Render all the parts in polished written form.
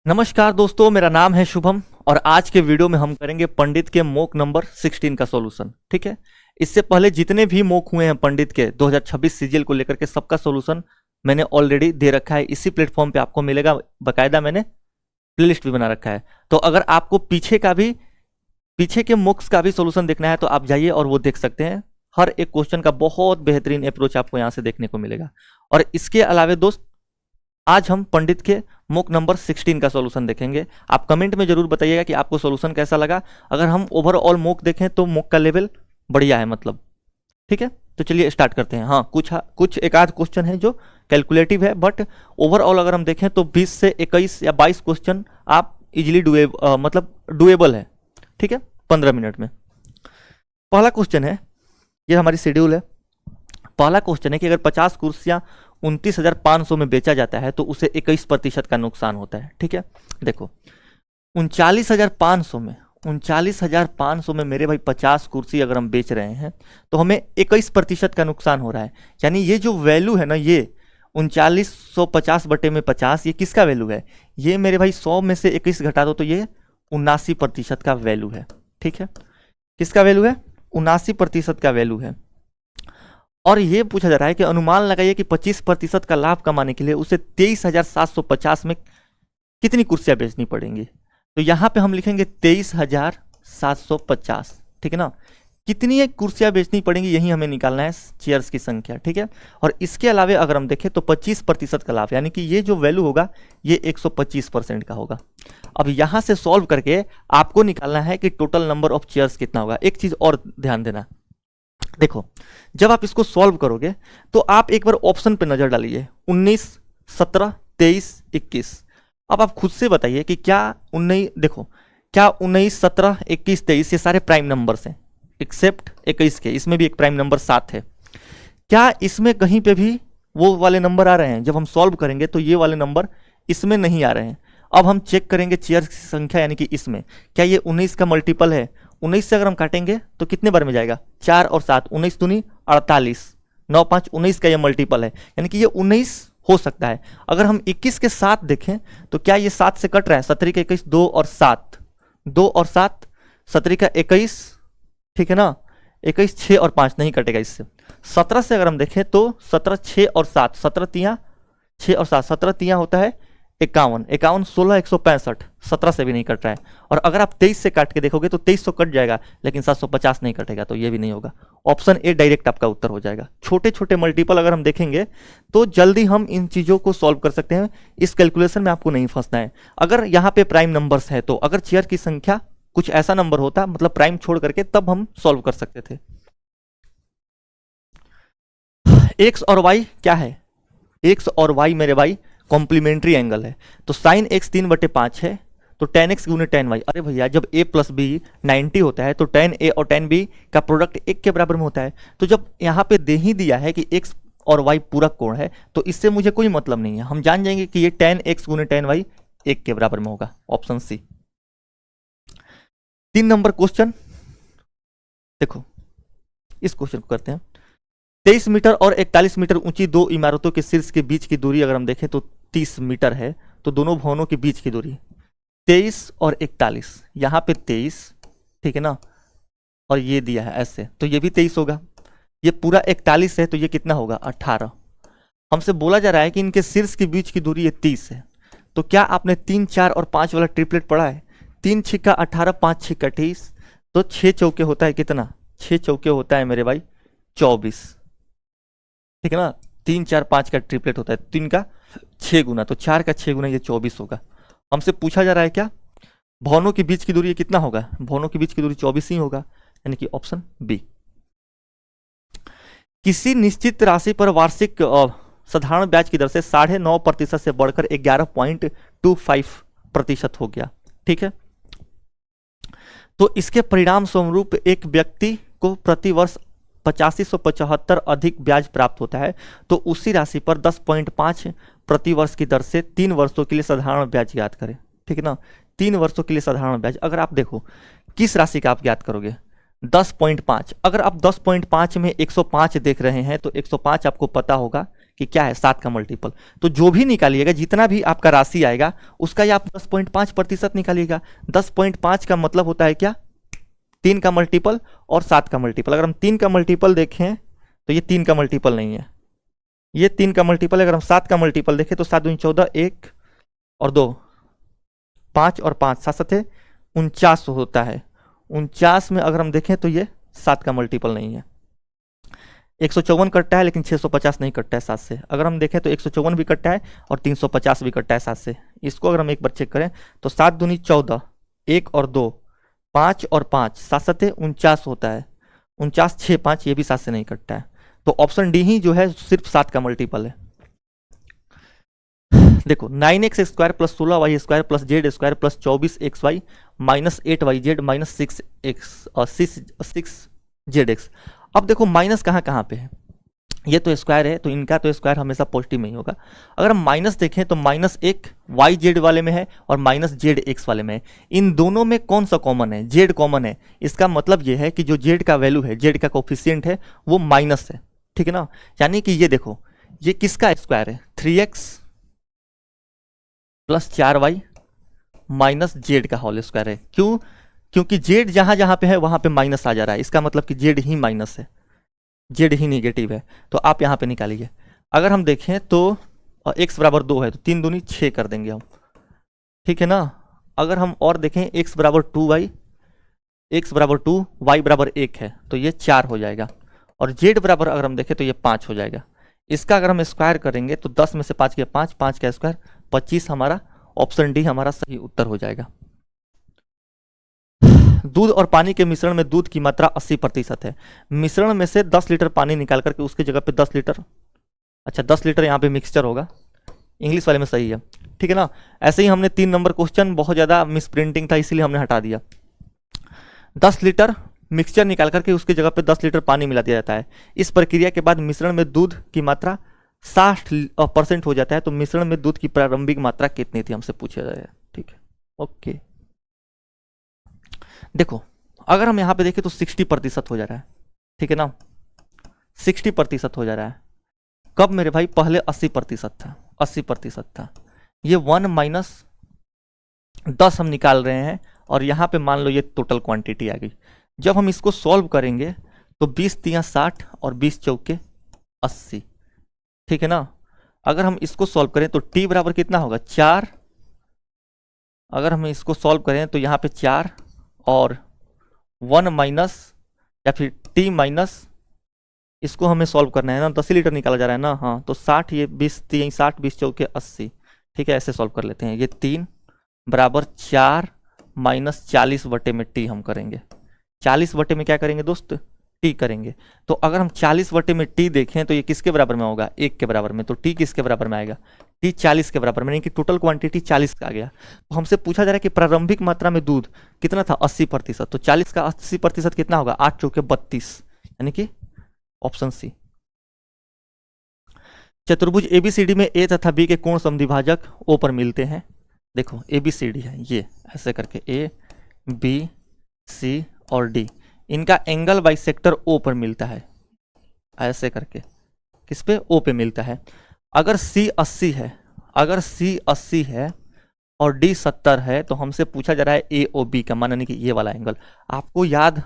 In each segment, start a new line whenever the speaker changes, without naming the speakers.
नमस्कार दोस्तों, मेरा नाम है शुभम और आज के वीडियो में हम करेंगे पंडित के मॉक नंबर 16 का सॉल्यूशन। ठीक है, इससे पहले जितने भी मॉक हुए हैं पंडित के 2026 सीजीएल को लेकर के सबका सॉल्यूशन मैंने ऑलरेडी दे रखा है। इसी प्लेटफॉर्म पे आपको मिलेगा, बाकायदा मैंने प्लेलिस्ट भी बना रखा है। तो अगर आपको पीछे के मॉक्स का भी सॉल्यूशन देखना है तो आप जाइए और वो देख सकते हैं। हर एक क्वेश्चन का बहुत बेहतरीन अप्रोच आपको यहाँ से देखने को मिलेगा। और इसके अलावा दोस्त, आज हम पंडित के मॉक नंबर 16 का सॉल्यूशन देखेंगे। आप कमेंट में जरूर बताइएगा कि आपको सॉल्यूशन कैसा लगा। अगर हम ओवरऑल मॉक देखें तो मॉक का लेवल बढ़िया है मतलब। ठीक है, तो चलिए स्टार्ट करते हैं। हाँ, कुछ एक आध क्वेश्चन है जो कैलकुलेटिव है, बट ओवरऑल अगर हम देखें तो 20 से 21 या 22 क्वेश्चन आप इजिली डुएबल है। ठीक है, 15 मिनट में। पहला क्वेश्चन है, ये हमारी शेड्यूल है। पहला क्वेश्चन है कि अगर 50 कुर्सियां 29,500 में बेचा जाता है तो उसे 21% का नुकसान होता है। ठीक है, देखो 39,500 में मेरे भाई 50 कुर्सी अगर हम बेच रहे हैं तो हमें 21% का नुकसान हो रहा है। यानी ये जो वैल्यू है ना, ये 3950 बटे में 50, ये किसका वैल्यू है? ये मेरे भाई 100 में से 21 घटा दो तो ये 79% का वैल्यू है। ठीक है, किसका वैल्यू है? 79% का वैल्यू है। और ये पूछा जा रहा है कि अनुमान लगाइए कि 25% का लाभ कमाने के लिए उसे 23,750 में कितनी कुर्सियां बेचनी पड़ेंगी। तो यहां पे हम लिखेंगे 23,750। ठीक है ना, कितनी कुर्सियां बेचनी पड़ेंगी यही हमें निकालना है, चेयर्स की संख्या। ठीक है, और इसके अलावा अगर हम देखें तो 25% का लाभ, यानी कि ये जो वैल्यू होगा ये 125% का होगा। अब यहां से सॉल्व करके आपको निकालना है कि टोटल नंबर ऑफ चेयर्स कितना होगा। एक चीज और ध्यान देना, देखो जब आप इसको सॉल्व करोगे तो आप एक बार ऑप्शन पे नजर डालिए, 19, 17, 23, 21। अब आप खुद से बताइए कि क्या 19, देखो क्या 19, 17, 21, 23 ये सारे प्राइम नंबर्स हैं एक्सेप्ट 21 के। इसमें भी एक प्राइम नंबर 7 है। क्या इसमें कहीं पे भी वो वाले नंबर आ रहे हैं? जब हम सॉल्व करेंगे तो ये वाले नंबर इसमें नहीं आ रहे हैं। अब हम चेक करेंगे चेयर की संख्या, यानी कि इसमें क्या ये 19 का मल्टीपल है? 19 से अगर हम काटेंगे तो कितने बार में जाएगा? 4 और 7, 19 दूनी 48, 9 5 19 का ये मल्टीपल है, यानी कि ये 19 हो सकता है। अगर हम 21 के साथ देखें तो क्या ये 7 से कट रहा है? 17 का 21, 2 और 7, 2 और 7, 17 का 21। ठीक है ना, 21, 6 और 5 नहीं कटेगा इससे। 17 से अगर हम देखें तो 17, 6 और 7, 17 तियां 6 और 7, 17 तियां होता है 51, 51, 16, 165, 17 से भी नहीं कट रहा है। और अगर आप 23 से काट के देखोगे तो 2300 कट जाएगा, लेकिन 750 नहीं कटेगा, तो ये भी नहीं होगा। ऑप्शन ए डायरेक्ट आपका उत्तर हो जाएगा। छोटे छोटे मल्टीपल अगर हम देखेंगे तो जल्दी हम इन चीजों को सॉल्व कर सकते हैं। इस कैलकुलेशन में आपको नहीं फंसना है। अगर यहाँ पे प्राइम नंबर्स है तो अगर चेयर की संख्या कुछ ऐसा नंबर होता, मतलब प्राइम छोड़ करके, तब हम सॉल्व कर सकते थे। एक्स और वाई क्या है? एक्स और वाई मेरे भाई कॉम्प्लीमेंट्री एंगल है। तो साइन एक्स 3/5 है तो tan x गुने tan y। अरे भैया, जब a प्लस बी 90 होता है तो tan a और tan b का प्रोडक्ट 1 के बराबर में होता है। तो जब यहाँ पे दे ही दिया है कि x और y पूरक कोण है तो इससे मुझे कोई मतलब नहीं है। हम जान जाएंगे कि ये tan x गुने tan y 1 के बराबर में होगा। Option C. 3 नंबर क्वेश्चन देखो, इस क्वेश्चन को करते हैं। 23 मीटर और 41 मीटर ऊंची दो इमारतों के शीर्ष के बीच की दूरी अगर हम देखें तो 30 मीटर है। तो दोनों भवनों के बीच की दूरी 23 और 41, यहाँ पे 23, ठीक है ना, और ये दिया है ऐसे, तो ये भी 23 होगा। ये पूरा 41 है तो ये कितना होगा? 18। हमसे बोला जा रहा है कि इनके शीर्ष के बीच की दूरी ये 30 है। तो क्या आपने 3, 4 और 5 वाला ट्रिपलेट पढ़ा है? 3 छिक्का 18, 5 छिक्का 28, तो 6 चौके होता है कितना? 6 चौके होता है मेरे भाई 24। ठीक है ना, 3, 4, 5 का ट्रिपलेट होता है, 3 का 6 गुना, तो 4 का 6 गुना ये 24 होगा। हमसे पूछा जा रहा है क्या भवनों के बीच की दूरी कितना होगा? भवनों के बीच की दूरी 24 ही होगा, यानी कि ऑप्शन बी। किसी निश्चित राशि पर वार्षिक साधारण ब्याज की दर से 9.5% से बढ़कर 11.25% हो गया। ठीक है, तो इसके परिणाम स्वरूप एक व्यक्ति को प्रति वर्ष 8575 अधिक ब्याज प्राप्त होता है। तो उसी राशि पर 10.5 प्रति वर्ष की दर से 3 वर्षों के लिए साधारण ब्याज ज्ञात करें। ठीक है ना, 3 वर्षों के लिए साधारण ब्याज। अगर आप देखो किस राशि का आप ज्ञात करोगे? 10.5। अगर आप 10.5 में 105 देख रहे हैं तो 105 आपको पता होगा कि क्या है 7 का मल्टीपल। तो जो भी निकालिएगा, जितना भी आपका राशि आएगा उसका ये आप 10.5% निकालिएगा। 10.5 का मतलब होता है क्या, 3 का मल्टीपल और 7 का मल्टीपल। अगर हम 3 का मल्टीपल देखें तो ये 3 का मल्टीपल नहीं है, ये 3 का मल्टीपल है। अगर हम 7 का मल्टीपल देखें तो 7 दूनी 14, 1 और 2 5 और 5 सात सात है 49 होता है। 49 में अगर हम देखें तो ये 7 का मल्टीपल नहीं है। 154 कटता है लेकिन 650 नहीं कटता है 7 से। अगर हम देखें तो 154 भी कटता है और 350 भी कटता है 7 से। इसको अगर हम एक बार चेक करें तो 7 दूनी 14, 1 और 2 5 और 5 सात सात है 49 होता है। 49 6 5 ये भी 7 से नहीं कटता है। तो ऑप्शन डी ही जो है सिर्फ 7 का मल्टीपल है। देखो 9x square plus 16y square plus Z square plus 24xy minus 8yz minus 6zx। अब देखो माइनस कहाँ कहाँ पे है, ये तो स्क्वायर है तो इनका तो स्क्वायर हमेशा पॉजिटिव में ही होगा। अगर हम माइनस देखें तो माइनस एक वाई जेड वाले में है और माइनस जेड एक्स वाले में है। इन दोनों में कौन सा कॉमन है, जेड कॉमन है। इसका मतलब ये है कि जो जेड का वैल्यू है, जेड का कोफिशिएंट है वो माइनस है, ठीक है ना। यानी कि ये देखो ये किसका स्क्वायर है, 3x plus 4y minus Z का होल स्क्वायर है। क्यों, क्योंकि जेड जहां जहां पे है वहां पे माइनस आ जा रहा है। इसका मतलब कि जेड ही माइनस है, जेड ही निगेटिव है। तो आप यहाँ पे निकालिए। अगर हम देखें तो x बराबर 2 है तो 3 दूनी 6 कर देंगे हम, ठीक है ना। अगर हम और देखें x बराबर 2y, x बराबर 2 y बराबर 1 है तो ये 4 हो जाएगा। और z बराबर अगर हम देखें तो ये 5 हो जाएगा। इसका अगर हम स्क्वायर करेंगे तो 10 में से 5 के 5, 5 का स्क्वायर 25। हमारा ऑप्शन डी हमारा सही उत्तर हो जाएगा। दूध और पानी के मिश्रण में दूध की मात्रा 80% है। मिश्रण में से 10 लीटर पानी निकाल करके उसकी जगह पे 10 लीटर, अच्छा 10 लीटर यहाँ पे मिक्सचर होगा, इंग्लिश वाले में सही है, ठीक है ना। ऐसे ही हमने 3 नंबर क्वेश्चन बहुत ज़्यादा मिस प्रिंटिंग था इसीलिए हमने हटा दिया। 10 लीटर मिक्सचर निकाल करके उसकी जगह पे 10 लीटर पानी मिला दिया जाता है। इस प्रक्रिया के बाद मिश्रण में दूध की मात्रा 60% हो जाता है। तो मिश्रण में दूध की प्रारंभिक मात्रा कितनी थी हमसे पूछा जाएगा, ठीक है। ओके देखो अगर हम यहाँ पे देखें तो 60% हो जा रहा है, ठीक है ना। 60% हो जा रहा है। कब मेरे भाई, पहले 80% था, 80% था। ये 1 माइनस 10 हम निकाल रहे हैं और यहाँ पे मान लो ये टोटल क्वांटिटी आ गई। जब हम इसको सॉल्व करेंगे तो 20 तिया 60 और 20 चौके 80, ठीक है ना। अगर हम इसको सॉल्व करें तो t बराबर कितना होगा, 4। अगर हम इसको सॉल्व करें तो यहाँ पे 4 और 1 माइनस या फिर t माइनस, इसको हमें सॉल्व करना है ना, 10 लीटर निकाला जा रहा है ना। हाँ तो 60, ये 20 3 60 20 चौके 80, ठीक है। ऐसे सॉल्व कर लेते हैं। ये 3 बराबर 4 माइनस 40 बटे में t हम करेंगे। 40 बटे में क्या करेंगे दोस्त, t करेंगे। तो अगर हम 40 बटे में t देखें तो ये किसके बराबर में होगा, 1 के बराबर में। तो t किसके बराबर में आएगा, t 40 के बराबर में, यानी कि टोटल क्वांटिटी 40 का आ गया। तो हमसे पूछा जा रहा है कि प्रारंभिक मात्रा में दूध कितना था, 80%। तो 40 का 80% कितना होगा, 8 चौके 32, यानी कि ऑप्शन सी। चतुर्भुज एबीसीडी में ए तथा बी के कोण समद्विभाजक ओ पर मिलते हैं। देखो एबीसीडी है ये, ऐसे करके ए बी सी और डी, इनका एंगल बाइसेक्टर ओ पर मिलता है, ऐसे करके। किस पे, ओ पे मिलता है। अगर सी 80 है, अगर सी 80 है और डी 70 है तो हमसे पूछा जा रहा है ए ओ बी का मान, यानी कि ये वाला एंगल। आपको याद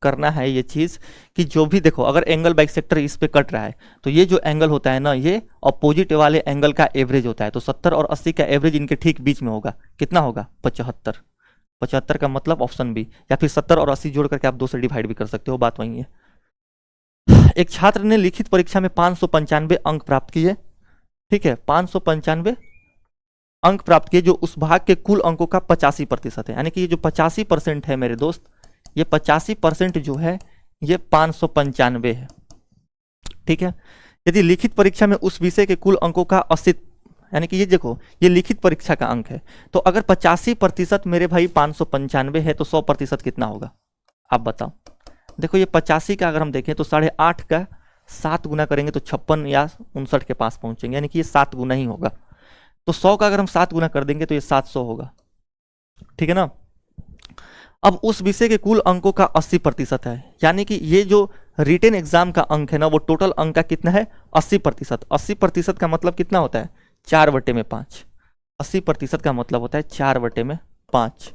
करना है ये चीज कि जो भी देखो, अगर एंगल बाइसेक्टर इस पे कट रहा है तो ये जो एंगल होता है ना, ये अपोजिट वाले एंगल का एवरेज होता है। तो 70 और 80 का एवरेज इनके ठीक बीच में होगा। कितना होगा, 75। 75 का मतलब ऑप्शन बी, या फिर 70 और 80 जोड़ करके आप 2 से डिवाइड भी कर सकते हो, बात वही है। एक छात्र ने लिखित परीक्षा में 595 अंक प्राप्त किए, ठीक है। 595 अंक प्राप्त किए जो उस भाग के कुल अंकों का 85% है। यानी कि ये जो 85% है मेरे दोस्त, ये 85% जो है ये 595 है, ठीक है। यदि लिखित परीक्षा में उस विषय के कुल अंकों का 80, यानी कि ये देखो ये लिखित परीक्षा का अंक है, तो अगर 85% मेरे भाई 595 है तो 100% कितना होगा, आप बताओ। देखो ये 85 का अगर हम देखें तो 8.5 का 7 गुना करेंगे तो 56 या 59 के पास पहुंचेंगे, यानी कि ये 7 गुना ही होगा। तो 100 का अगर हम 7 गुना कर देंगे तो ये 700 होगा, ठीक है ना। अब उस विषय के कुल अंकों का 80% है, यानी कि ये जो रिटेन एग्जाम का अंक है ना वो टोटल अंक का कितना है 80%। 80% का मतलब कितना होता है 4/5। 80% का मतलब होता है 4/5।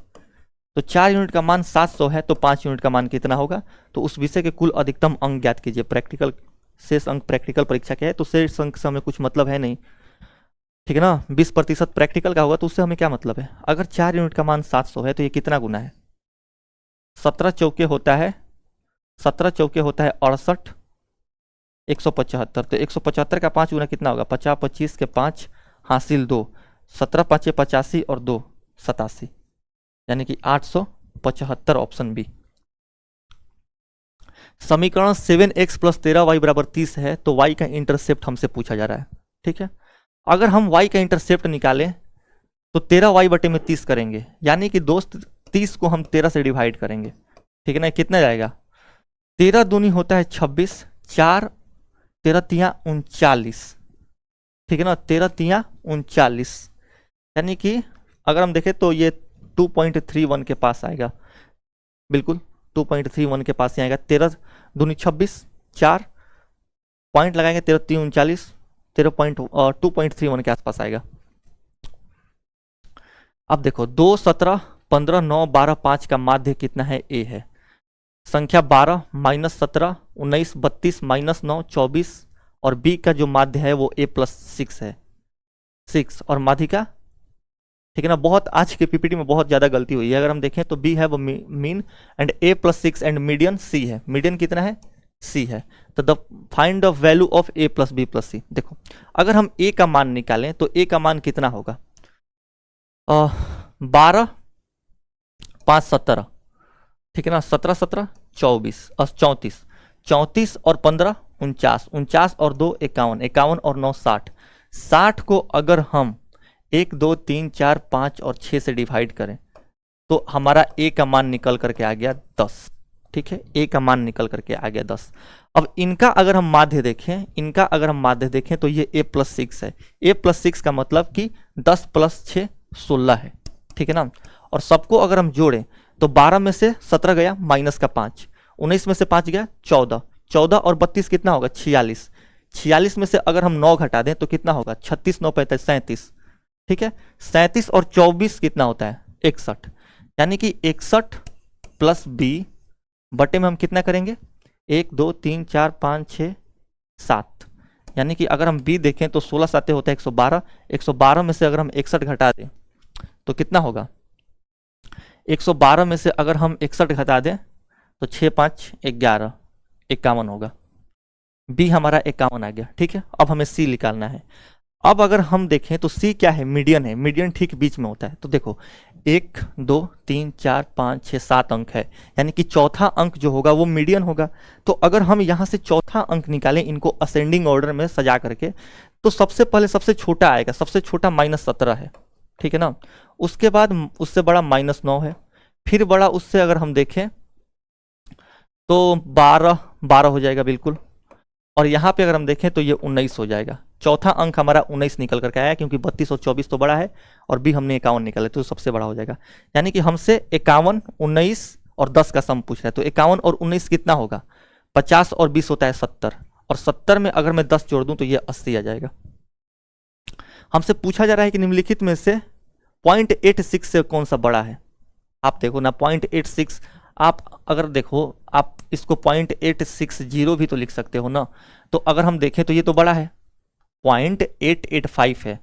तो 4 यूनिट का मान 700 है तो 5 यूनिट का मान कितना होगा। तो उस विषय के कुल अधिकतम अंक ज्ञात कीजिए। प्रैक्टिकल शेष अंक प्रैक्टिकल परीक्षा के है तो शेष अंक से हमें कुछ मतलब है नहीं, ठीक है ना। 20% प्रैक्टिकल का होगा तो उससे हमें क्या मतलब है। अगर 4 यूनिट का मान 700 है तो ये कितना गुना है 17 चौके होता है 68 175। तो 175 का 5 गुना कितना होगा 50 25 के 5 हासिल 2 17 5 85 और 2 87 यानी कि 875 ऑप्शन बी। समीकरण 7x + 13y = 30 है तो y का इंटरसेप्ट हमसे पूछा जा रहा है, ठीक है। अगर हम y का इंटरसेप्ट निकालें तो 13y/30 करेंगे, यानी कि दोस्त 30 को हम 13 से डिवाइड करेंगे, ठीक है ना। कितना जाएगा 13 दूनी होता है 26, 4 13 तिया 39, ठीक है ना। 13 तिया 39 यानी कि अगर हम देखें तो ये 2.31 के पास आएगा, बिल्कुल 2.31 के पास ही आएगा। 13 दूनी 26, 4 पॉइंट लगाएंगे 13 3 39, 2.31 के आसपास आएगा। अब देखो 2 17 15 9 12 5 का माध्य कितना है ए है। संख्या 12 -17 19 32 -9 24 और बी का जो माध्य है वो a + 6 है 6 और माध्यिका, ठीक है ना। बहुत आज के पीपीटी में बहुत ज्यादा गलती हुई है। अगर हम देखें तो बी है वो mean and a + 6 and median C है। मीडियन कितना है सी है। तो the find the value of a + b + c। देखो अगर हम a का मान निकालें तो a का मान कितना होगा 12 5 17, ठीक है ना। 17 17 24 34 34 और 15 49 49 और 2 51 51 और 9 60 60 को अगर हम 1 2 3 4 5 और 6 से डिवाइड करें तो हमारा a का मान निकल करके आ गया 10, ठीक है। a का मान निकल करके आ गया 10। अब इनका अगर हम माध्य देखें तो ये a + 6 है। a + 6 का मतलब कि 10 + 6 16 है, ठीक है ना। और सबको अगर हम जोड़ें तो 12 में से 17 गया माइनस का 5, 19 में से 5 गया 14, 14 और 32 कितना होगा 46, 46 में से अगर हम 9 घटा दें तो कितना होगा 36 9 35 37, ठीक है। 37 और 24 कितना होता है 61, यानी कि 61 + b बटे में हम कितना करेंगे 1 2 3 4 5 6 7, यानी कि अगर हम b देखें तो 16 7 होता है 112, 112 में से अगर हम 61 घटा दें तो कितना होगा 112 में से अगर हम 61 घटा दें तो 6 5 11 51 होगा। बी हमारा 51 आ गया, ठीक है। अब हमें सी निकालना है। अब अगर हम देखें तो सी क्या है मीडियन है। मीडियन ठीक बीच में होता है। तो देखो 1 2 3 4 5 6 7 अंक है, यानी कि चौथा अंक जो होगा वो मीडियन होगा। तो अगर हम यहाँ से चौथा अंक निकालें इनको असेंडिंग ऑर्डर में सजा करके तो सबसे पहले सबसे छोटा आएगा, सबसे छोटा -17 है, ठीक है ना। उसके बाद उससे बड़ा -9 है, फिर बड़ा उससे अगर हम देखें तो 12 हो जाएगा बिल्कुल। और यहाँ पे अगर हम देखें तो ये 19 हो जाएगा। चौथा अंक हमारा 19 निकल करके आया क्योंकि 32 और 24 तो बड़ा है और बी हमने 51 निकाला तो सबसे बड़ा हो जाएगा। यानी कि हमसे 51 19 और 10 का सम पूछ रहा है। तो 51 और 19 कितना होगा 50 और 20 होता है 70, और 70 में अगर मैं 10 जोड़ दूं तो ये 80 आ जाएगा। हमसे पूछा जा रहा है कि निम्नलिखित में से 0.86 से कौन सा बड़ा है। आप देखो ना 0.86, आप अगर देखो आप इसको 0.860 भी तो लिख सकते हो ना। तो अगर हम देखें तो ये तो बड़ा है 0.885 है।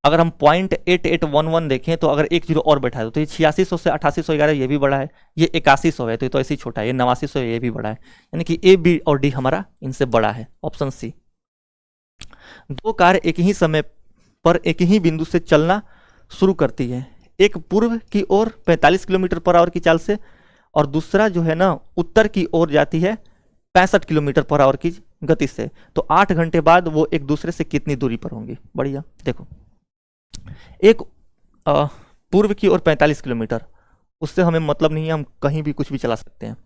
अगर हम 0.8811 देखें तो अगर 1 जीरो और बैठा दो तो ये 8600 से 8811 ये भी बड़ा है, ये 8100 है तो ये तो ऐसे ही छोटा है, ये 8900 ये भी बड़ा है। यानी कि ए बी और डी हमारा इनसे बड़ा है, ऑप्शन सी। दो कार एक ही समय पर एक ही बिंदु से चलना शुरू करती है, एक पूर्व की ओर 45 किलोमीटर/आवर की चाल से और दूसरा जो है ना उत्तर की ओर जाती है 65 किलोमीटर/आवर की गति से। तो 8 घंटे बाद वो एक दूसरे से कितनी दूरी पर होंगी। बढ़िया, देखो एक पूर्व की ओर 45 किलोमीटर, उससे हमें मतलब नहीं है, हम कहीं भी कुछ भी चला सकते हैं।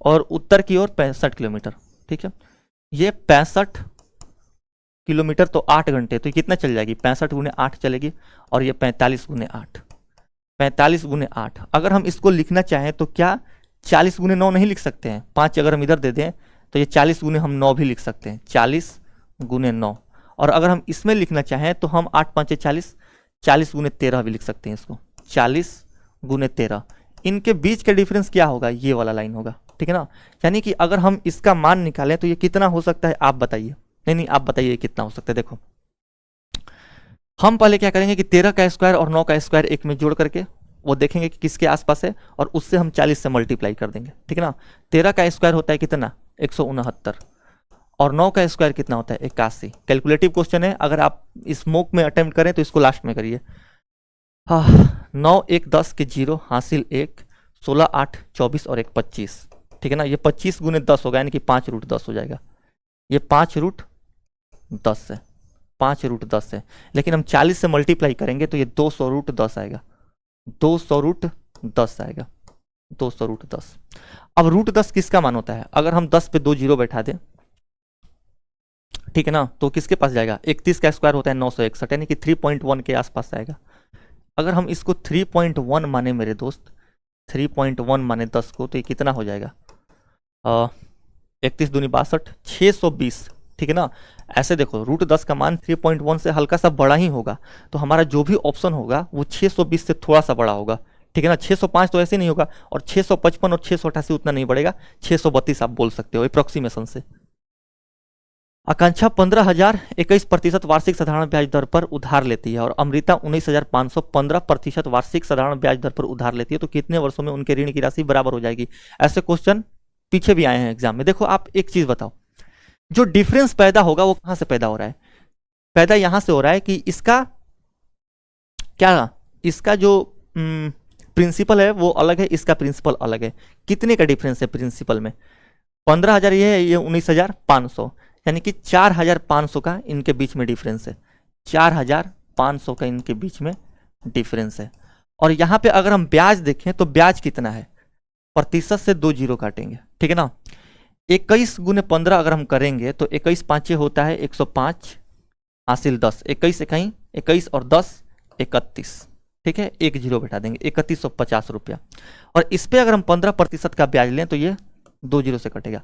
और उत्तर की ओर 65 किलोमीटर, ठीक है। ये 65 किलोमीटर तो 8 घंटे, तो कितना चल जाएगी 65 गुने 8 चलेगी, और ये 45 गुने 8, 45 गुने 8। अगर हम इसको लिखना चाहें तो क्या 40 गुने 9 नहीं लिख सकते हैं। 5 अगर हम इधर दे दें तो ये 40 गुने हम 9 भी लिख सकते हैं, 40 गुने 9। और अगर हम इसमें लिखना चाहें तो हम 8 5 40, 40 गुने 13 भी लिख सकते हैं इसको, 40 गुने 13। इनके बीच का डिफरेंस क्या होगा, ये वाला लाइन होगा, ठीक है ना। यानी कि अगर हम इसका मान निकालें तो ये कितना हो सकता है, आप बताइए। नहीं आप बताइए कितना हो सकता है। देखो हम पहले क्या करेंगे कि 13 का स्क्वायर और 9 का स्क्वायर एक में जोड़ करके वो देखेंगे कि किसके आसपास है, और उससे हम 40 से मल्टीप्लाई कर देंगे, ठीक है ना। 13 का स्क्वायर होता है कितना, 169, और 9 का स्क्वायर कितना होता है, 81। कैलकुलेटिव क्वेश्चन है, अगर आप स्मोक में अटेम्प्ट करें तो इसको लास्ट में करिए। हाँ, 9 1 10 के 0 हासिल 1, 16 8 24 और 1 25, ठीक है ना। ये 25 गुने 10 होगा, यानी कि 5 रूट 10 हो जाएगा। ये 5 रूट 10 है, 5 रूट 10 है, लेकिन हम 40 से मल्टीप्लाई करेंगे तो ये 200 रूट 10 आएगा, 200 रूट 10 आएगा, 200 रूट 10। अब रूट 10 किसका मान होता है, अगर हम 10 पे 2 जीरो बैठा दें, ठीक है ना, तो किसके पास जाएगा, 31 का स्क्वायर होता है 961, यानी कि 3.1 के आसपास आएगा। अगर हम इसको 3.1 माने मेरे दोस्त, 3.1 माने 10 को, तो ये कितना हो जाएगा, 31 दूनी 62, 620, ठीक है ना। ऐसे देखो रूट 10 का मान 3.1 से हल्का सा बड़ा ही होगा, तो हमारा जो भी ऑप्शन होगा वो 620 से थोड़ा सा बड़ा होगा, ठीक है ना। 605 तो ऐसे नहीं होगा, और 655 और 688 उतना नहीं बढ़ेगा, 632 आप बोल सकते हो अप्रोक्सीमेशन से। आकांक्षा 15,000 21% वार्षिक साधारण ब्याज दर पर उधार लेती है, और अमृता 19,500 15% वार्षिक साधारण ब्याज दर पर उधार लेती है, तो कितने वर्षों में उनके ऋण की राशि बराबर हो जाएगी। ऐसे क्वेश्चन पीछे भी आए हैं एग्जाम में। देखो आप एक चीज बताओ, जो डिफरेंस पैदा होगा वो कहां से पैदा हो रहा है, पैदा यहां से हो रहा है कि इसका क्या, इसका जो प्रिंसिपल है वो अलग है, इसका प्रिंसिपल अलग है। कितने का डिफरेंस है प्रिंसिपल में, 15,000 ये है, ये 19,500, यानी कि 4,500 का इनके बीच में डिफरेंस है, 4,500 का इनके बीच में डिफरेंस है। और यहां पे अगर हम ब्याज देखें तो ब्याज कितना है, प्रतिशत से 2 जीरो काटेंगे, ठीक है ना। 21 गुने 15 अगर हम करेंगे तो 21 पाँचे होता है 105 हासिल 10, 21 इकाई 21 और 10 31, ठीक है, एक जीरो बैठा देंगे, 3150 रुपया। और इस पे अगर हम 15% का ब्याज लें तो ये 2 जीरो से कटेगा,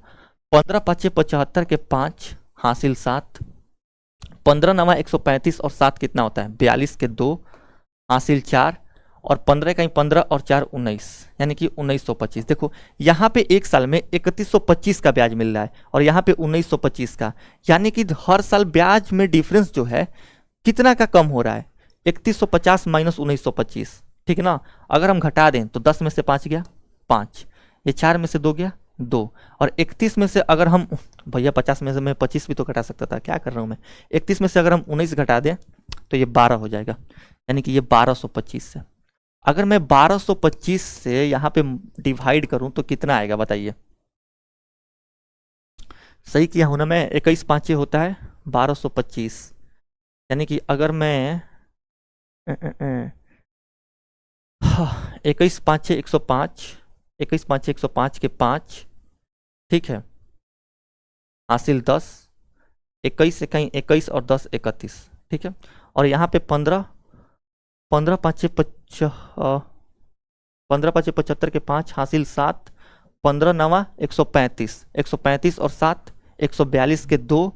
15 5 75 के 5 हासिल 7, 15 नवा 135 और 7 कितना होता है 42 के 2 हासिल 4, और 15 कहीं 15 और 4 19, यानी कि 1925। देखो यहाँ पे एक साल में 3125 का ब्याज मिल रहा है, और यहाँ पे 1925 का, यानी कि हर साल ब्याज में डिफरेंस जो है कितना का कम हो रहा है, 3150 माइनस 1925, ठीक है ना। अगर हम घटा दें तो 10 में से 5 गया 5, ये 4 में से 2 गया 2, और 31 में से अगर हम, भैया 50 में से मैं 25 भी तो घटा सकता था, क्या कर रहा हूँ मैं। 31 में से अगर हम 19 घटा दें तो ये 12 हो जाएगा, यानी कि ये 1225 से। अगर मैं 1225 से यहाँ पे डिवाइड करूं तो कितना आएगा बताइए, सही किया हूं ना मैं, 21 पाँचे होता है 1225, यानी कि अगर मैं 21 पाँचे 105, 21 पाँचे 105 के 5, ठीक है, हासिल 10, 21 इकाई 21 और 10 31, ठीक है। और यहाँ पे 15 पाँचे 75 के 5 हासिल 7, 15 नवा 135, 135 और 7 142 के 2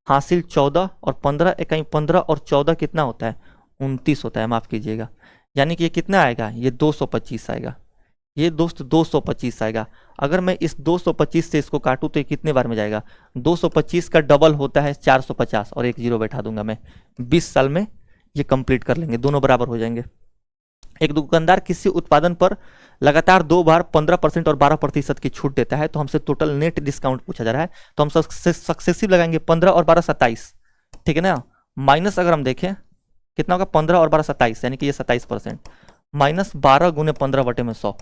हासिल 14, और 15 इकाई 15 और 14 कितना होता है 29 होता है, माफ कीजिएगा। यानी कि ये कितना आएगा, ये 225 आएगा, ये दोस्त 225 आएगा। अगर मैं इस 225 से इसको काटूं तो ये कितने बार में जाएगा, 225 का डबल होता है 450, और एक जीरो बैठा दूंगा मैं, 20 साल में ये कंप्लीट कर लेंगे, दोनों बराबर हो जाएंगे। एक दुकानदार किसी उत्पादन पर लगातार 2 बार 15% और 12% की छूट देता है, तो हमसे टोटल नेट डिस्काउंट पूछा जा रहा है, तो हम सक्सेसिव लगाएंगे, 15 और 12 27, ठीक है ना। माइनस अगर हम देखें कितना होगा, 15 और 12 27, यानी कि ये 27%, माइनस 12 गुने 15 बटे में 100।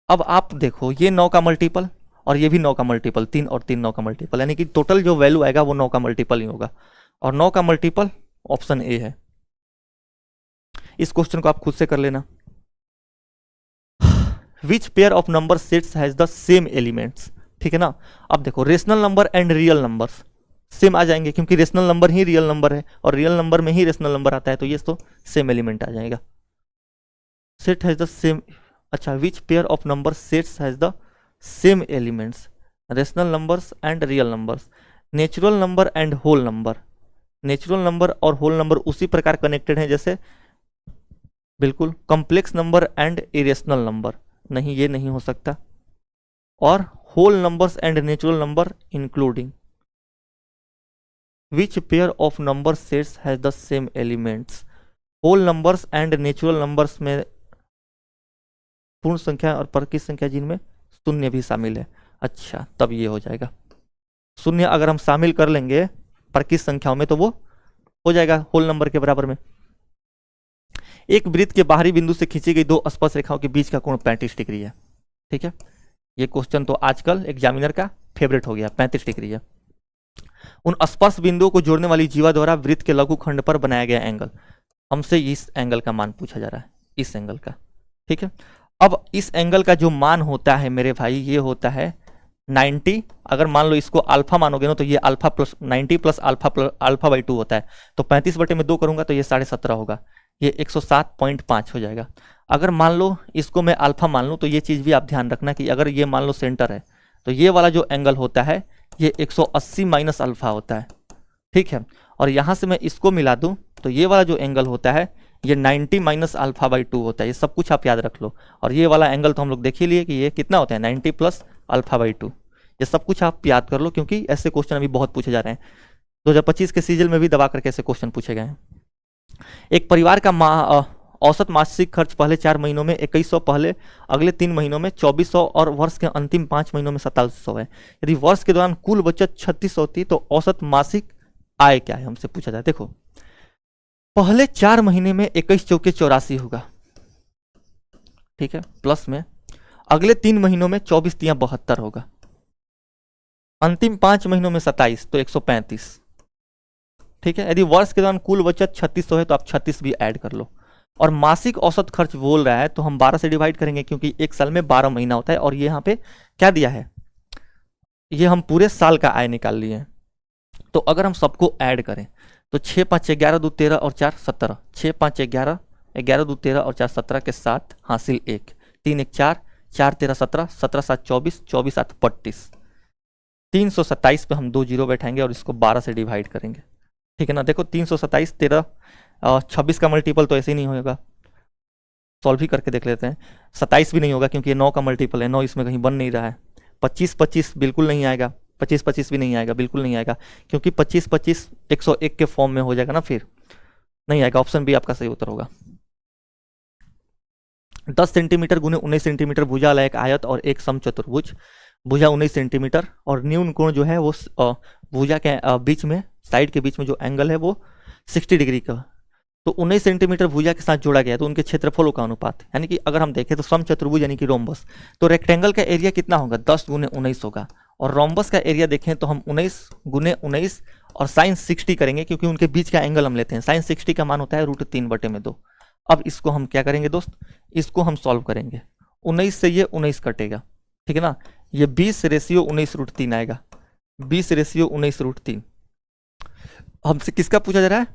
अब आप देखो ये 9 का मल्टीपल और ये भी 9 का मल्टीपल, 3 और 3 9 का मल्टीपल, यानी कि टोटल जो वैल्यू आएगा वो 9 का मल्टीपल ही होगा, और 9 का मल्टीपल ऑप्शन ए है। इस क्वेश्चन को आप खुद से कर लेना। Which pair of number sets has the same elements, ठीक है ना। अब देखो rational number and real numbers same आ जाएंगे, क्योंकि रेशनल नंबर ही रियल नंबर है, और रियल नंबर में ही रेशनल नंबर आता है, तो ये तो सेम एलिमेंट आ जाएगा। सेट हैज द सेम, अच्छा which pair of number sets has the same elements, rational numbers and real numbers, natural number and whole number. Natural number और whole number उसी प्रकार कनेक्टेड हैं जैसे, बिल्कुल, complex number and irrational number, नहीं ये नहीं हो सकता। और whole numbers and natural number including which pair of number sets has the same elements. Whole numbers and natural numbers में पूर्ण संख्या और परकी संख्या जिनमें शून्य भी शामिल है। अच्छा, तब ये हो जाएगा, शून्य अगर हम शामिल कर लेंगे परकी संख्याओं में तो वो हो जाएगा होल नंबर के बराबर में। एक वृत्त के बाहरी बिंदु से खींची गई दो स्पर्श रेखाओं के बीच का कोण 35 डिग्री है। ठीक है, ये क्वेश्चन तो आजकल एग्जामिनर का फेवरेट हो गया, 35 डिग्री है। उन स्पर्श बिंदुओं को जोड़ने वाली जीवा द्वारा वृत्त के लघुखंड पर बनाया गया एंगल, हमसे इस एंगल का मान पूछा जा रहा है, इस एंगल का। ठीक है, अब इस एंगल का जो मान होता है मेरे भाई, ये होता है 90। अगर मान लो इसको अल्फा मानोगे ना तो ये alpha plus 90 plus alpha by 2 होता है, तो 35/2 करूंगा तो ये 17.5 होगा, ये 107.5 हो जाएगा। अगर मान लो इसको मैं अल्फा मान लूँ तो ये चीज़ भी आप ध्यान रखना कि अगर ये मान लो सेंटर है तो ये वाला जो एंगल होता है ये 180 माइनस अल्फा होता है। ठीक है, और यहाँ से मैं इसको मिला दूँ तो ये वाला जो एंगल होता है ये 90 माइनस अल्फा बाई 2 होता है। ये सब कुछ आप याद रख लो, और ये वाला एंगल तो हम लोग देख ही लिए कि ये कितना होता है 90 प्लस अल्फा बाई 2। ये सब कुछ आप याद कर लो क्योंकि ऐसे क्वेश्चन अभी बहुत पूछे जा रहे हैं। 2025 के सीजन में भी दबा करके ऐसे क्वेश्चन पूछे गए हैं। एक परिवार का औसत मासिक खर्च पहले 4 महीनों में 2100, पहले अगले 3 महीनों में 2400 और वर्ष के अंतिम 5 महीनों में 2700 है। यदि वर्ष के दौरान कुल बचत 3600 होती तो औसत मासिक आय क्या है, हमसे पूछा जाए। देखो, पहले 4 महीने में 21 चौके 84 होगा, ठीक है, प्लस में अगले 3 महीनों में 24 तियां 72 होगा, अंतिम 5 महीनों में 27 तो 135। ठीक है, यदि वर्ष के दौरान कुल बचत 3600 है तो आप 36 भी ऐड कर लो। और मासिक औसत खर्च बोल रहा है तो हम 12 से डिवाइड करेंगे क्योंकि एक साल में 12 महीना होता है, और ये यहाँ पे क्या दिया है, ये हम पूरे साल का आय निकाल लिए हैं। तो अगर हम सबको ऐड करें तो 6 5 11 2 13 और 4 17, 6 5 11 11 2 13 और 4 17 के साथ हासिल 1, 3 1 4, 4 13 17, 17 7 24, 24 8 32, 327 पे हम 2 जीरो बैठाएंगे और इसको 12 से डिवाइड करेंगे। ठीक है ना, देखो 327 13 26 का मल्टीपल तो ऐसे ही नहीं होगा, सॉल्व ही करके देख लेते हैं। 27 भी नहीं होगा क्योंकि ये 9 का मल्टीपल है, 9 इसमें कहीं बन नहीं रहा है। 25 25 बिल्कुल नहीं आएगा, 25 25 भी नहीं आएगा, बिल्कुल नहीं आएगा क्योंकि 25 25 101 के फॉर्म में हो जाएगा ना, फिर नहीं आएगा। ऑप्शन बी आपका सही उत्तर होगा। 10 सेंटीमीटर गुने 19 सेंटीमीटर भुजा वाला एक आयत और एक समचतुर्भुज, भुजा 19 सेंटीमीटर और न्यून कोण जो है वो भुजा के बीच में, साइड के बीच में जो एंगल है वो 60 डिग्री का, तो 19 सेंटीमीटर भुजा के साथ जोड़ा गया है, तो उनके क्षेत्रफलों का अनुपात, यानी कि अगर हम देखें तो समचतुर्भुज यानी कि रोम्बस, तो रेक्टेंगल का एरिया कितना होगा 10 गुने 19 होगा, और रोम्बस का एरिया देखें तो हम 19 गुने 19 और साइन 60 करेंगे क्योंकि उनके बीच का एंगल हम लेते हैं। साइन 60 का मान होता है √3/2। अब इसको हम क्या करेंगे दोस्त, इसको हम सॉल्व करेंगे। 19 से ये 19 कटेगा, ठीक है ना, ये 20:19 आएगा, 20:19 हमसे किसका पूछा जा रहा है,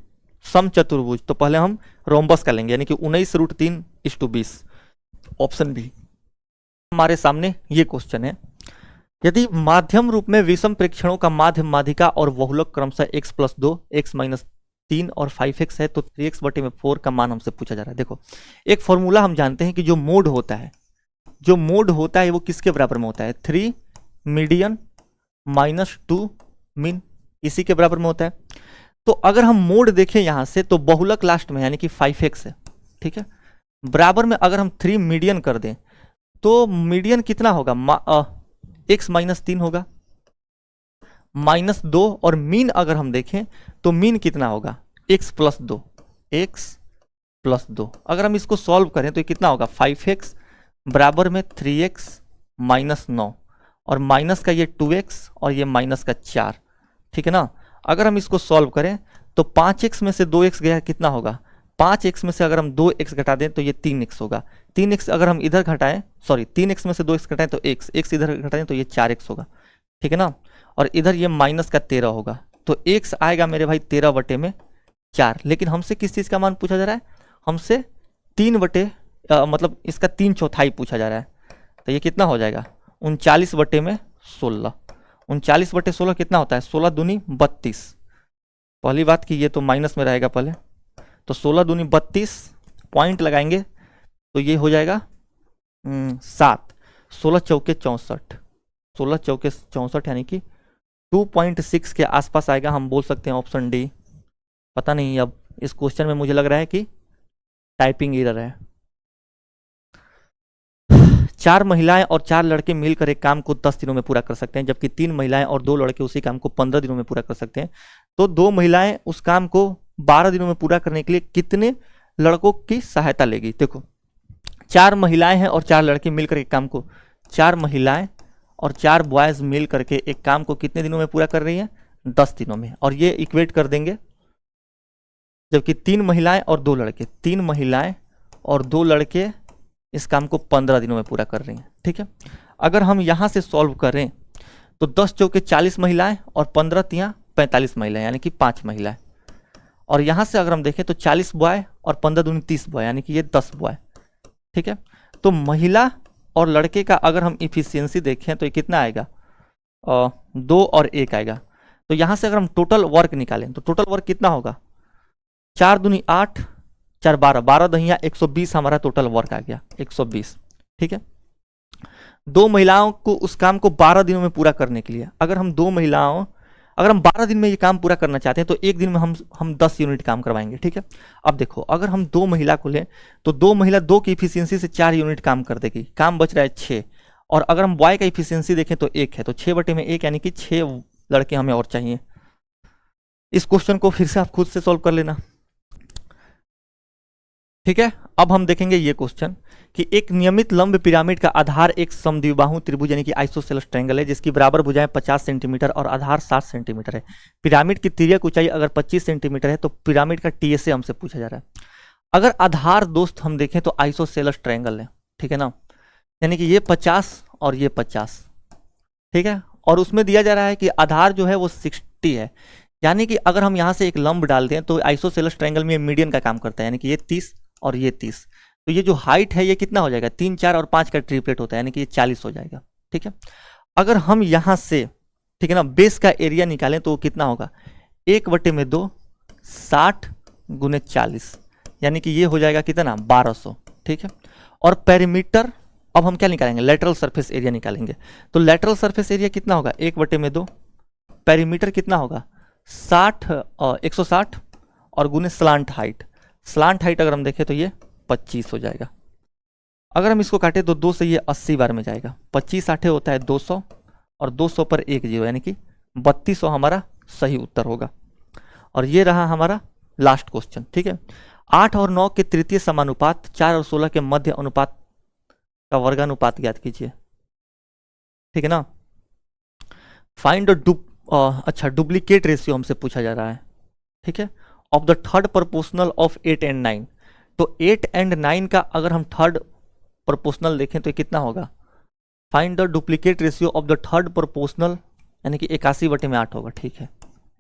समचतुर्भुज, तो पहले हम रोम्बस का लेंगे यानी कि 19√3:20। ऑप्शन बी हमारे सामने ये क्वेश्चन है। यदि माध्यम रूप में विषम प्रेक्षणों का माध्य माध्यिका और बहुलक क्रमशः x+2, x-3 और 5x है तो 3x/4 का मान हमसे पूछा जा रहा है। देखो, एक फॉर्मूला हम जानते हैं कि जो मोड होता है, जो मोड होता है वो किसके बराबर में होता है, 3 मीडियन माइनस 2 मीन, इसी के बराबर में होता है। तो अगर हम मोड देखें यहां से तो बहुलक लास्ट में यानी कि 5x है, ठीक है, बराबर में अगर हम 3 मीडियन कर दें तो मीडियन कितना होगा, x-3 होगा, -2, और मीन अगर हम देखें तो मीन कितना होगा x+2, x+2। अगर हम इसको सॉल्व करें तो ये कितना होगा 5x बराबर में 3x - 9, और माइनस का ये 2x और ये माइनस का 4, ठीक है ना। अगर हम इसको सॉल्व करें तो 5x में से 2x गया कितना होगा, 5x में से अगर हम 2x घटा दें तो ये 3x होगा, 3x अगर हम इधर घटाएं, सॉरी 3x में से 2x घटाएं तो x इधर घटाएं तो ये 4x होगा, ठीक है ना, और इधर ये माइनस का 13 होगा, तो x आएगा मेरे भाई 13/4। लेकिन हमसे किस चीज़ का मान पूछा जा रहा है, हमसे 3 बटे मतलब इसका 3/4 पूछा जा रहा है, तो ये कितना हो जाएगा 39/16। 39/16 कितना होता है? 16 दूनी 32। पहली बात कि ये तो माइनस में रहेगा पहले, तो 16 दूनी 32 पॉइंट लगाएंगे तो ये हो जाएगा 7। 16 चौके 64, 16 चौके 64 यानी कि 2.6 के आसपास आएगा। हम बोल सकते हैं ऑप्शन डी। पता नहीं, अब इस क्वेश्चन में मुझे लग रहा है कि टाइपिंग एरर है। 4 महिलाएं और 4 लड़के मिलकर एक काम को 10 दिनों में पूरा कर सकते हैं, जबकि 3 महिलाएं और 2 लड़के उसी काम को 15 दिनों में पूरा कर सकते हैं। तो 2 महिलाएं उस काम को 12 दिनों में पूरा करने के लिए कितने लड़कों की सहायता लेगी? देखो, 4 महिलाएं हैं और 4 लड़के मिलकर एक काम को, 4 महिलाएं और 4 बॉयज मिल करके एक काम को कितने दिनों में पूरा कर रही हैं? 10 दिनों में। और ये इक्वेट कर देंगे, जबकि 3 महिलाएं और 2 लड़के, 3 महिलाएं और 2 लड़के इस काम को 15 दिनों में पूरा कर रही हैं। ठीक है, अगर हम यहां से सॉल्व करें तो 10 चौके 40 महिलाएं और 15 तिया 45 महिलाएं, यानी कि 5 महिलाएं। और यहां से अगर हम देखें तो 40 बॉय और 15 दूनी 30 बॉय, यानी कि ये 10 बॉय। ठीक है, तो महिला और लड़के का अगर हम इफिशियंसी देखें तो ये कितना आएगा? 2 और 1 आएगा। तो यहां से अगर हम टोटल वर्क निकालें तो टोटल वर्क कितना होगा? 4 दूनी 8, 4 12, 12 दहिया 120 हमारा टोटल वर्क आ गया, 120। ठीक है, 2 महिलाओं को उस काम को 12 दिनों में पूरा करने के लिए, अगर हम 12 दिन में ये काम पूरा करना चाहते हैं तो एक दिन में हम 10 यूनिट काम करवाएंगे। ठीक है, अब देखो, अगर हम 2 महिला को लें तो 2 महिला 2 की इफिशियंसी से 4 यूनिट काम कर देगी, काम बच रहा है 6। और अगर हम बॉय का इफिशियंसी देखें तो 1 है, तो 6/1 यानी कि 6 लड़के हमें और चाहिए। इस क्वेश्चन को फिर से आप खुद से सॉल्व कर लेना। ठीक है, अब हम देखेंगे ये क्वेश्चन कि एक नियमित लंब पिरामिड का आधार एक समद्विबाहु त्रिभुज यानी कि आइसोसेलेस ट्रायंगल है, जिसकी बराबर भुजाएं 50 सेंटीमीटर और आधार 60 सेंटीमीटर है। पिरामिड की तिर्यक ऊंचाई अगर 25 सेंटीमीटर है तो पिरामिड का टीएसए हमसे पूछा जा रहा है। अगर आधार दोस्त हम देखें तो आइसोसेलेस ट्रायंगल है, ठीक है ना, यानी कि ये 50 और ये 50। ठीक है, और उसमें दिया जा रहा है कि आधार जो है वो 60 है, यानी कि अगर हम यहाँ से एक लंब डाल दें तो आइसोसेलेस ट्रायंगल में मीडियन का काम करता है, यानी कि ये 30 और ये 30। तो ये जो हाइट है ये कितना हो जाएगा? 3, 4 और 5 का ट्रिपलेट होता है, यानी कि ये 40 हो जाएगा। ठीक है, अगर हम यहाँ से, ठीक है ना, बेस का एरिया निकालें तो वो कितना होगा? 1/2 60 गुने 40, यानी कि ये हो जाएगा कितना? 1200। ठीक है, और पेरीमीटर, अब हम क्या निकालेंगे? लेटरल सरफेस एरिया निकालेंगे। तो लेटरल सरफेस एरिया कितना होगा? 1/2। पेरीमीटर कितना होगा? 160 और गुने स्लांट हाइट। स्लांट हाइट अगर हम देखें तो ये 25 हो जाएगा। अगर हम इसको काटें तो 2 से ये 80 बार में जाएगा। 25 8 होता है 200 और 200 पर 1 0, यानी कि 3200 हमारा सही उत्तर होगा। और ये रहा हमारा लास्ट क्वेश्चन। ठीक है, 8 और 9 के तृतीय समानुपात, 4 और 16 के मध्य अनुपात का वर्गानुपात ज्ञात कीजिए। ठीक है ना, फाइंड डुप्लीकेट रेशियो हमसे पूछा जा रहा है। ठीक है, of the third proportional of 8 and 9। तो 8 एंड 9 का अगर हम थर्ड प्रोपोर्शनल देखें तो कितना होगा? Find the duplicate ratio of the third proportional, यानी कि 81/8 होगा। ठीक है,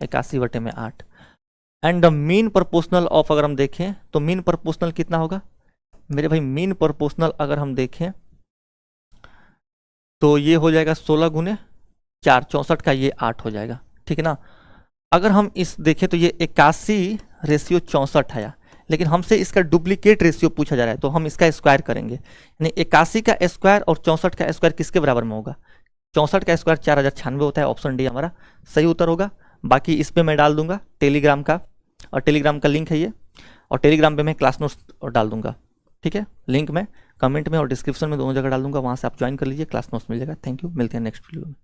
81/8। And the mean proportional of, अगर हम देखें तो मीन प्रोपोर्शनल कितना होगा मेरे भाई? मीन प्रोपोर्शनल अगर हम देखें तो ये हो जाएगा 16 गुने 4, 64 का ये 8 हो जाएगा। ठीक है ना, अगर हम इस देखें तो ये 81/64 आया, लेकिन हमसे इसका डुप्लीकेट रेशियो पूछा जा रहा है तो हम इसका स्क्वायर करेंगे, यानी 81 का स्क्वायर और 64 का स्क्वायर किसके बराबर में होगा? 64 का स्क्वायर 4096 होता है। ऑप्शन डी हमारा सही उत्तर होगा। बाकी इस पर मैं डाल दूंगा टेलीग्राम का, और टेलीग्राम का लिंक है ये, और टेलीग्राम पे मैं क्लास नोट्स डाल दूंगा। ठीक है, लिंक मैं कमेंट में और डिस्क्रिप्शन में दोनों जगह डाल दूंगा, वहाँ से आप ज्वाइन कर लीजिए, क्लास नोट्स मिल जाएगा। थैंक यू, मिलते हैं नेक्स्ट वीडियो में।